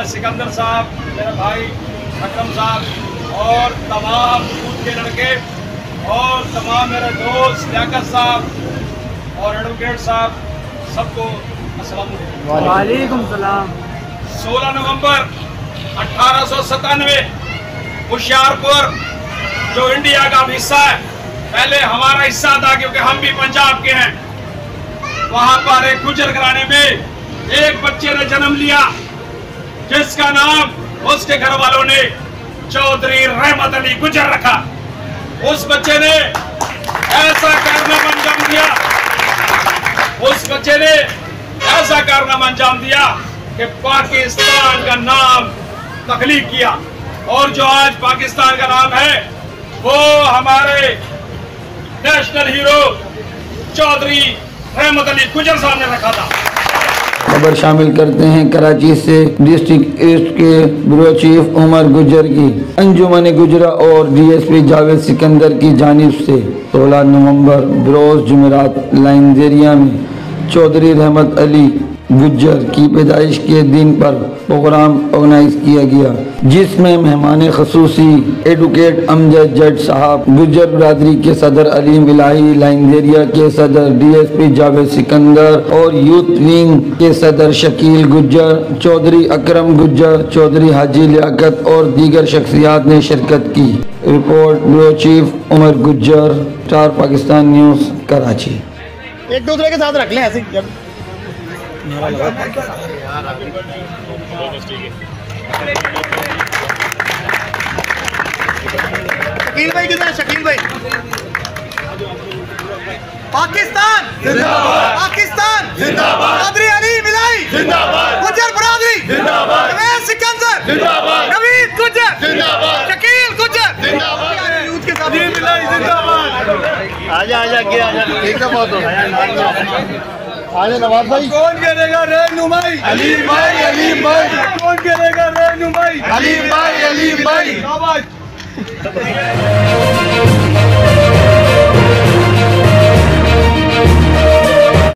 सिकंदर साहब, मेरे भाई अकरम साहब और तमाम दूध के लड़के और तमाम मेरे दोस्त लियाकत साहब और एडवोकेट साहब, सबको अस्सलाम वालेकुम सलाम। 16 नवंबर 1897 होशियारपुर जो इंडिया का हिस्सा है, पहले हमारा हिस्सा था क्योंकि हम भी पंजाब के हैं। वहां पर एक गुजर घराने में एक बच्चे ने जन्म लिया जिसका नाम उसके घर वालों ने चौधरी रहमत अली गुजर रखा। उस बच्चे ने ऐसा कारनामा अंजाम दिया, उस बच्चे ने ऐसा कारनामा अंजाम दिया कि पाकिस्तान का नाम तख्लीक किया। और जो आज पाकिस्तान का नाम है वो हमारे नेशनल हीरो चौधरी रहमत अली गुजर साहब ने रखा था। खबर शामिल करते हैं कराची से। डिस्ट्रिक्ट ईस्ट के ब्यूरो चीफ उमर गुजर की अंजुमन गुजरा और DSP जावेद सिकंदर की जानिब से 16 नवंबर बरोज जुमेरात लाइंजेरिया में चौधरी रहमत अली गुजर की पैदाइश के दिन पर प्रोग्राम ऑर्गेनाइज किया गया, जिसमें मेहमान खसूसी एडवोकेट अमजद जज साहब, गुजर बरादरी के सदर अलीम इलाही, लाइंजेरिया के सदर DSP जावेद सिकंदर और यूथ विंग के सदर शकील गुजर, चौधरी अकरम गुजर, चौधरी हाजी लियाकत और दीगर शख्सियात ने शिरकत की। रिपोर्ट ब्यूरो चीफ उमर गुजर, स्टार पाकिस्तान न्यूज़ कराची। एक दूसरे के साथ रख लें ऐसे शकील भाई किधर है? शकील भाई। पाकिस्तान जिंदाबाद, पाकिस्तान जिंदाबाद, चौधरी अली मिलाई जिंदाबाद, गुजर बरादरी जिंदाबाद, जावेद सिकंदर जिंदाबाद, नवीद गुजर जिंदाबाद, शकील गुजर जिंदाबाद, यूथ के साथ मिलाई जिंदाबाद। आजा आजा क्या आजा, ठीक है बहुत हो आजा नवाज भाई। कौन करेगा रहनुमाई? अलीम भाई, अलीम भाई। कौन करेगा रहनुमाई? अलीम भाई, अलीम भाई।